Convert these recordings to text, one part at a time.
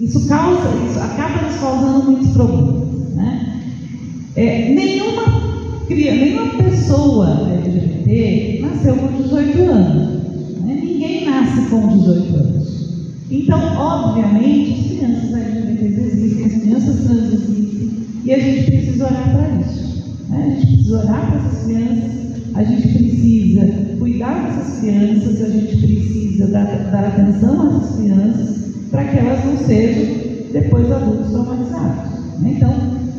isso acaba nos causando muitos problemas, né? Nenhuma pessoa LGBT nasceu com 18 anos, né? Ninguém nasce com 18 anos. Então, obviamente, as crianças LGBTs existem, as crianças trans existem, e a gente precisa olhar para isso, né? A gente precisa olhar para essas crianças, a gente precisa cuidar dessas crianças, a gente precisa dar atenção a essas crianças para que elas não sejam depois adultos traumatizados, né? Então,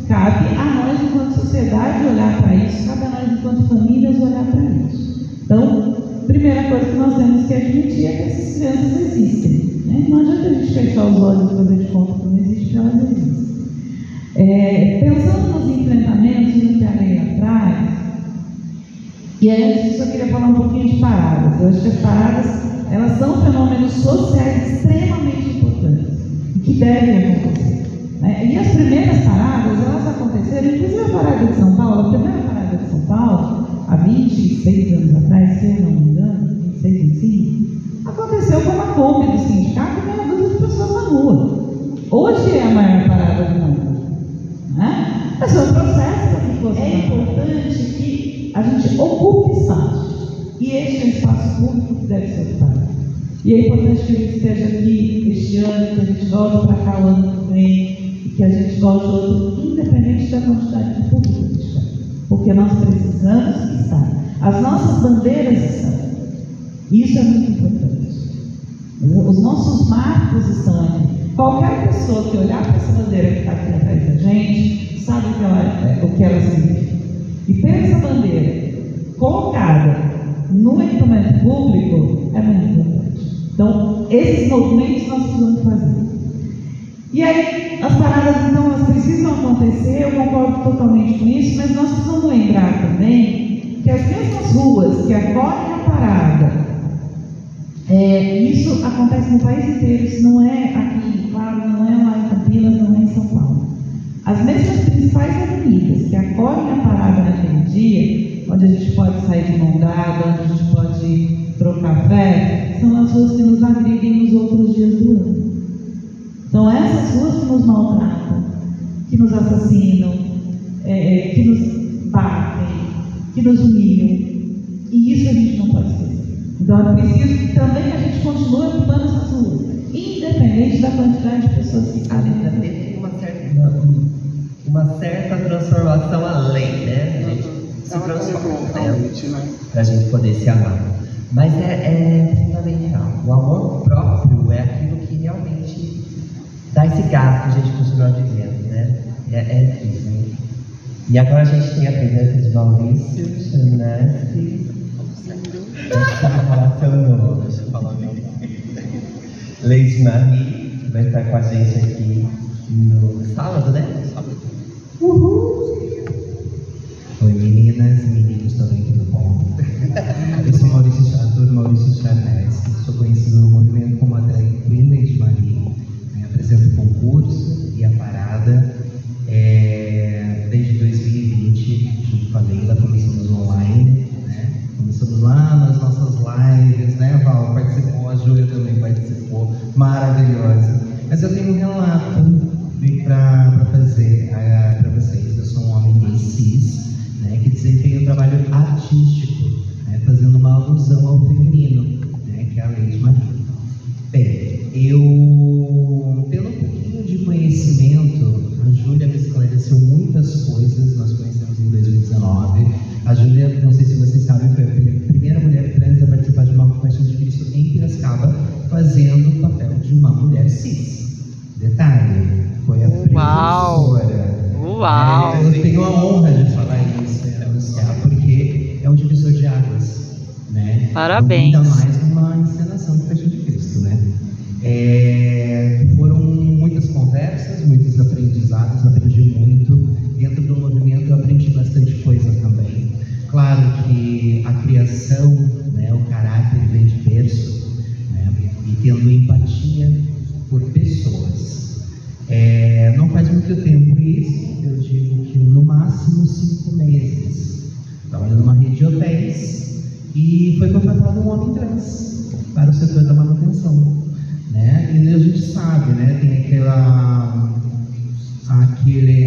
cabe a nós, enquanto sociedade, olhar para isso, cabe a nós, enquanto famílias, olhar para isso. Então, a primeira coisa que nós temos que admitir é que essas crianças existem, né? Não adianta a gente fechar os olhos e fazer de conta que não existe, que elas existem. Pensando nos enfrentamentos no que a lei traz, e aí antes disso eu queria falar um pouquinho de paradas. Eu acho que as paradas, elas são fenômenos sociais extremamente importantes e que devem acontecer, né? E as primeiras paradas, elas aconteceram, inclusive a parada de São Paulo, a primeira parada de São Paulo, há 26 anos atrás, se eu não me engano, 26, 25, aconteceu com uma Kombi do sindicato e meia dúzia de pessoas na rua. Hoje é a maior parada do mundo, né? Mas foi um processo para que fosse. É importante que a gente ocupe espaços, e este é um espaço público que deve ser ocupado. E é importante que a gente esteja aqui este ano, que a gente volte para cá o ano que vem, e que a gente volte outro, independente da quantidade de público que estiver. Porque nós precisamos estar. As nossas bandeiras estão. Isso é muito importante. Os nossos marcos estão aqui. Qualquer pessoa que olhar para essa bandeira que está aqui atrás da gente, sabe o que ela significa. E ter essa bandeira colocada no equipamento público é muito importante. Então, esses movimentos nós precisamos fazer. E aí, as paradas, então, elas precisam acontecer, eu concordo totalmente com isso, mas nós precisamos lembrar também que as mesmas ruas que acolhem a parada, isso acontece no país inteiro, isso não é aqui, claro, não é lá em Campinas, não é em São Paulo. As mesmas principais avenidas que acolhem a parada naquele dia, onde a gente pode sair de mão dada, onde a gente pode trocar fé, são as ruas que nos agridem nos outros dias do ano. São essas ruas que nos maltratam, que nos assassinam, que nos batem, que nos humilham. E isso a gente não pode fazer. Então é preciso que também a gente continue ocupando essas ruas, independente da quantidade de pessoas que estão ali. Teve uma certa transformação além, né? A gente se transforma para a gente poder se amar. Mas é fundamental. O amor próprio é aquilo que realmente dá esse gás que a gente continua vivendo, né? É incrível. E agora a gente tem a presença de Maurício Chanassi. Lady Marie, que vai estar com a gente aqui no sábado, né? Uhul! Oi meninas e meninos também, tudo bom? Eu sou Maurício Chanassi, sou conhecido no movimento como a drag queen Lady Marie. Apresento o concurso e a parada desde 2020, junto com a Leila, começamos online, né? Começamos lá nas nossas lives, né, Val? Participou, a Júlia também participou, maravilhosa. Mas eu tenho um relato para fazer para vocês. Eu sou um homem gay cis, né, que desempenha um trabalho artístico, né, fazendo uma alusão ao feminino, né, que é a Lady Marie. Bem, pelo pouquinho de conhecimento, a Júlia me esclareceu muitas coisas. Nós conhecemos em 2019. A Júlia, não sei se vocês sabem, foi a primeira mulher trans a participar de uma Paixão de Cristo em Piracicaba, fazendo o papel de uma mulher cis. Detalhe, foi a precursora. Uau! Eu tenho a honra de falar isso e anunciar, porque é um divisor de águas, né? Parabéns! Ainda mais numa encenação de Paixão de Cristo, né? Foram muitas conversas, muitos aprendizados, aprendi muito. Dentro do movimento eu aprendi bastante coisa também. Claro que a criação, né, o caráter vem de berço, né, e tendo empatia por pessoas. Não faz muito tempo isso, eu digo que no máximo 5 meses. Trabalhando numa rede de hotéis e foi contratado um homem trans para o setor da manutenção. Né? E a gente sabe, né? Tem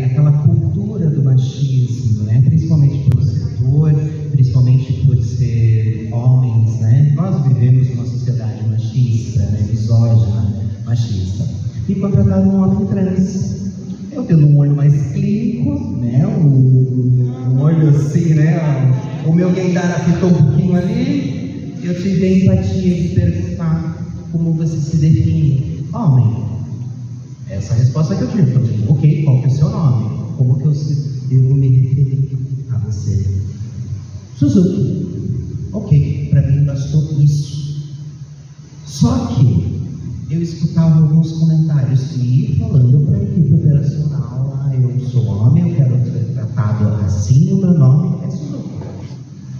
aquela cultura do machismo, né? Principalmente pelo setor, principalmente por ser homens, né? Nós vivemos numa sociedade machista, né? Misógina, machista. E contrataram um homem trans. Eu tendo um olho mais clínico, né? Um olho assim, né? O meu gaydar ficou um pouquinho ali. Eu tive a empatia de perguntar como você se define. Homem. Essa é a resposta que eu tive. Falei, ok, qual que é o seu nome? Como que eu devo me referir a você? Suzuki. Ok, para mim bastou isso. Só que eu escutava alguns comentários que falando para a equipe operacional, eu sou homem, eu quero ser tratado assim, o meu nome é Suzuki.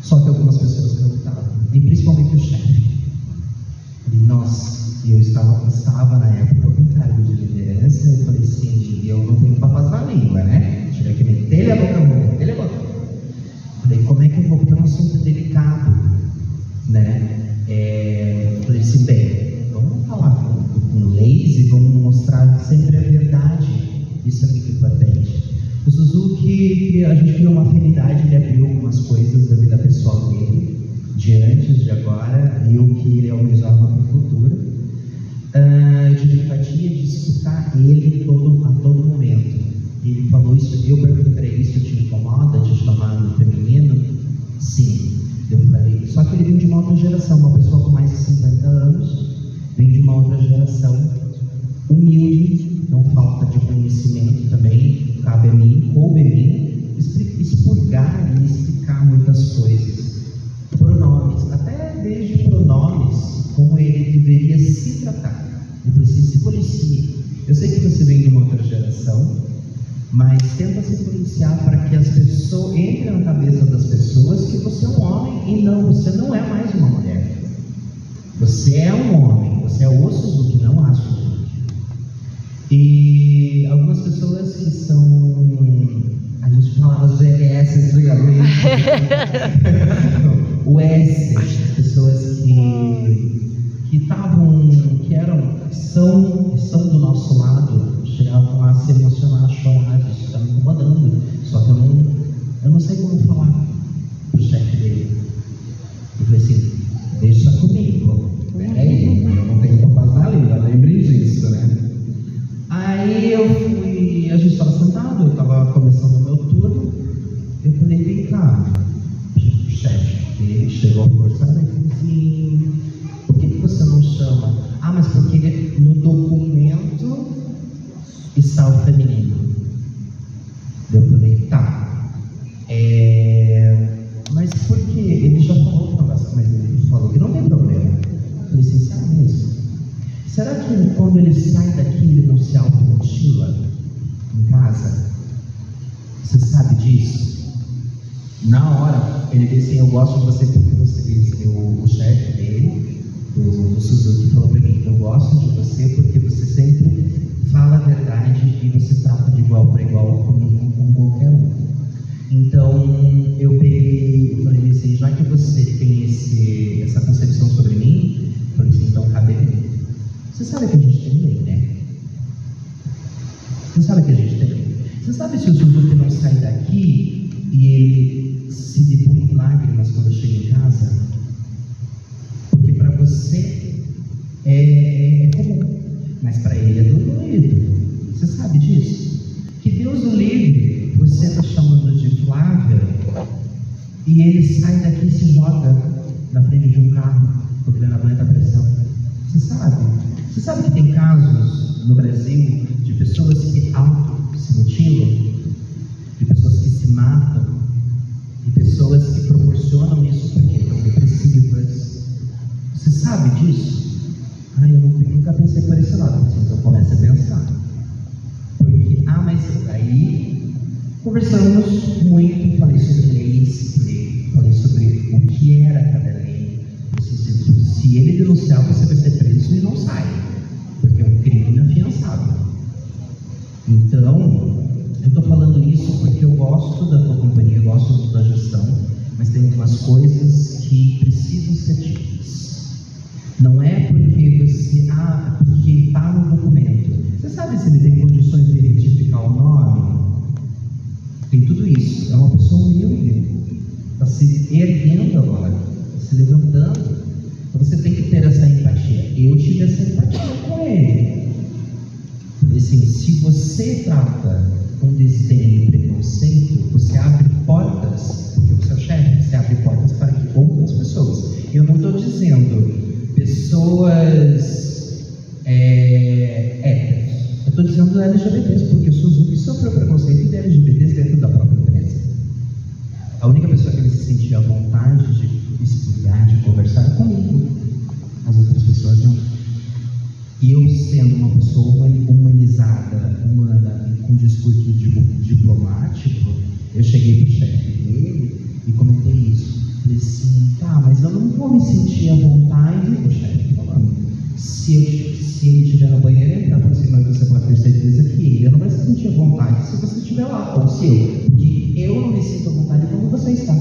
Só que algumas pessoas perguntavam, e principalmente o chefe. Nossa, eu estava na época com cargo de liderança, eu falei assim, eu não tenho papas na língua, né? Tive que meter a boca, meter a boca. Falei, como é que eu vou, porque é um assunto delicado, né? Falei assim, bem, vamos falar com leis e vamos mostrar sempre a verdade, isso é muito importante. O Suzuki, a gente criou uma afinidade, ele abriu algumas coisas da vida pessoal dele, de antes, de agora, e o que ele almejava para o futuro. Eu tive empatia de escutar ele a todo momento. Ele falou isso, eu perguntei para ele, isso te incomoda de chamar no feminino? Sim. Eu falei, só que ele vem de uma outra geração, uma pessoa com mais de 50 anos, vem de uma outra geração, humilde, não falta de conhecimento também, cabe a mim, coube a mim, expurgar e explicar muitas coisas. Pronomes, até desde pronomes, como ele deveria se tratar. Ele precisa se policiar. Eu sei que você vem de uma outra geração, mas tenta se policiar para que as pessoas entrem na cabeça das pessoas que você é um homem e não, você não é mais uma mulher. Você é um homem, você é o Suzuki, não a Suzuki. E algumas pessoas que são, a gente falava dos LS antigamente, o S, pessoas que estavam, são do nosso lado, chegavam a se emocionar, a chorar, isso está me incomodando. Só que eu não sei como falar pro chefe dele. Eu falei assim, deixa comigo, peraí, eu não tenho papas na língua, lembrem disso, né? Aí a gente estava sentado, eu estava começando o meu turno, eu falei, vem cá, chefe. Ele chegou a forçar, né? Assim, por que você não chama? Ah, mas porque no documento está o feminino. Eu falei, tá. Mas por que? Ele já falou que não gosta, mas ele falou que não tem problema. Eu falei, sincero mesmo. Será que quando ele sai daqui ele não se automutila em casa? Você sabe disso? Na hora, ele disse assim, eu gosto de você porque você disse, o chefe dele, o Suzuki, falou para mim, eu gosto de você porque você sempre fala a verdade e você trata de igual para igual comigo, com qualquer um. Então, eu falei assim, já que você tem essa concepção sobre mim, eu falei assim, então cabe a mim. Você sabe que a gente tem lei, né? Você sabe que a gente tem lei. Você sabe se o Suzuki não sai daqui e ele se debulha em lágrimas quando chega em casa? Porque para você é comum, mas para ele é dolorido. Você sabe disso? Que Deus o livre, você está chamando de Flávia e ele sai daqui e se joga na frente de um carro porque ele não aguenta a pressão. Você sabe? Você sabe que tem casos no Brasil de pessoas que se mutilam, de pessoas que se matam, e pessoas que proporcionam isso porque estão depressivas. Você sabe disso? Eu nunca pensei por esse lado, então comece a pensar. Porque, mas aí conversamos muito, falei sobre leis, falei sobre o que era cada lei. Se ele denunciar, você vai ser preso e não sai, porque é um crime inafiançável. Então, eu estou falando isso porque eu gosto da tua companhia, eu gosto da gestão, mas tem algumas coisas que precisam ser ditas. Não é porque você, porque está no documento. Você sabe se ele tem condições de retificar o nome? Tem tudo isso. É uma pessoa humilde. Está se erguendo agora, está se levantando. Então você tem que ter essa empatia. Eu tive essa empatia com ele. Porque assim, se você trata com desdém e preconceito, você abre portas, porque você é o chefe, você abre portas para que outras pessoas. Eu não estou dizendo pessoas héteros. Eu estou dizendo LGBTs, porque o Suzuki sofreu preconceito de LGBTs dentro da própria empresa. A única pessoa que ele se sentia à vontade de explicar, de conversar é comigo. As outras pessoas não. E eu, sendo uma pessoa humanizada, humana, com discurso diplomático, eu cheguei para o chefe dele e comentei isso. Falei assim, mas eu não vou me sentir à vontade, o chefe falando, se ele estiver no banheiro, entrar por cima de você com a certeza que ele não vai se sentir à vontade se você estiver lá, ou se eu, porque eu não me sinto à vontade quando você está.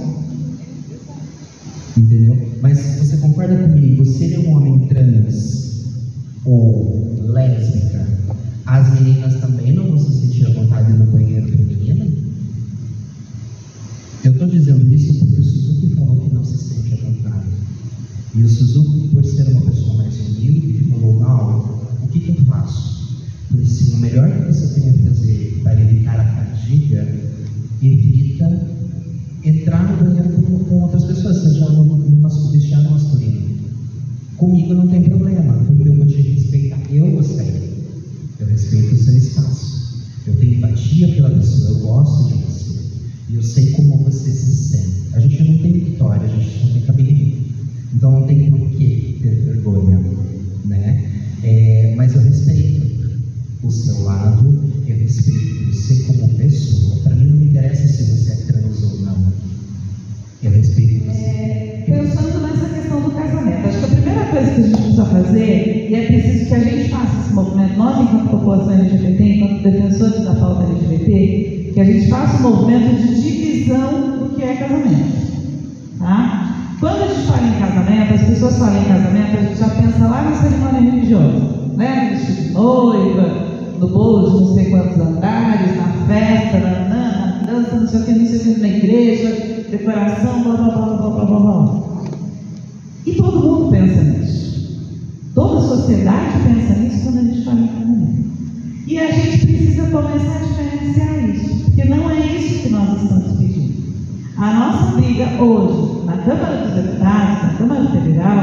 Entendeu? Mas você concorda comigo, se ele é um homem trans ou lésbica, as meninas também não vão se sentir à vontade no banheiro feminino? Eu estou dizendo isso porque o Suzuki falou que não se sente à vontade. E o Suzuki, por ser uma pessoa mais humilde, falou, o que eu faço? Por isso, o melhor que você tem a fazer para evitar a fadiga, evita entrar no banheiro com outras pessoas, seja no vestiário masculino. Comigo não tem problema, porque eu vou te respeitar. Eu gostei. Eu respeito o seu espaço. Eu tenho empatia pela pessoa, eu gosto de você. E eu sei como você se sente. A gente não tem vitória, a gente só tem caminho. Então não tem por que ter vergonha, né? Mas eu respeito o seu lado, eu respeito você como pessoa. Para mim não me interessa se você é trans ou não. Eu respeito você. Pensando nessa questão do casamento, acho que a primeira coisa que a gente precisa fazer, e é preciso que a gente faça esse movimento, nós enquanto população LGBT, enquanto defensores da pauta LGBT, que a gente faça um movimento de divisão do que é casamento. Tá? Quando a gente fala em casamento, as pessoas falam em casamento, a gente já pensa lá na cerimônia religiosa, né? No vestido de noiva, no bolo de não sei quantos andares, na festa, na dança, não sei o que, na igreja, decoração, blá blá blá blá blá blá blá. E todo mundo pensa nisso. Toda a sociedade pensa nisso quando a gente fala em casamento. E a gente precisa começar a diferenciar isso, porque não é isso que nós estamos pedindo. A nossa briga hoje, na Câmara dos Deputados, na Câmara Federal,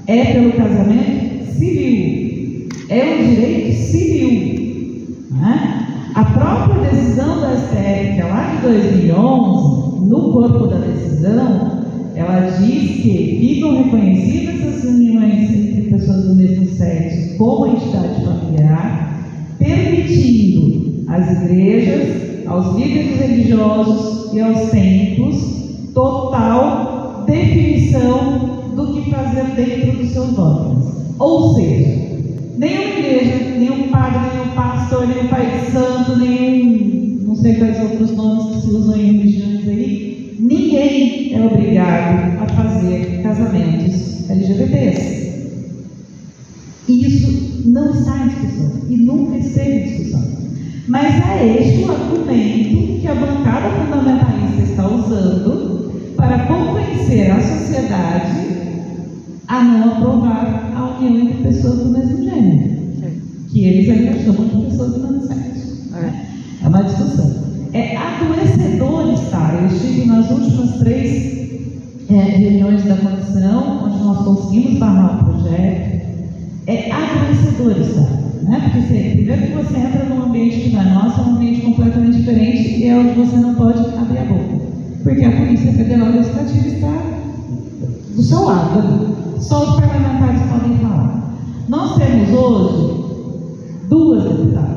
é pelo casamento civil. É um direito civil. Né? A própria decisão da STF, que é lá de 2011, no corpo da decisão, ela diz que ficam reconhecidas as uniões entre pessoas do mesmo sexo como entidade familiar, permitindo às igrejas, aos líderes religiosos e aos templos total definição do que fazer dentro dos seus dogmas. Ou seja, nenhuma igreja, nenhum padre, nenhum pastor, nenhum pai de santo, nenhum, não sei quais outros nomes que se usam em religiões aí, ninguém é obrigado a fazer casamentos LGBTs. E isso não está em discussão, e nunca esteve em discussão. Mas é este o argumento que a bancada fundamentalista está usando para convencer a sociedade a não aprovar a união entre pessoas do mesmo gênero, que eles ainda chamam de pessoas do mesmo sexo. É uma discussão. É adoecedor estar. Eu estive nas últimas 3 reuniões da comissão, onde nós conseguimos barrar o projeto. É adoecedor estar. Né? Porque primeiro que você entra num ambiente que não é nosso, é um ambiente completamente diferente e é onde você não pode abrir a boca. Porque a Polícia Federal Legislativa está do seu lado. Só os parlamentares podem falar. Nós temos hoje 2 deputadas.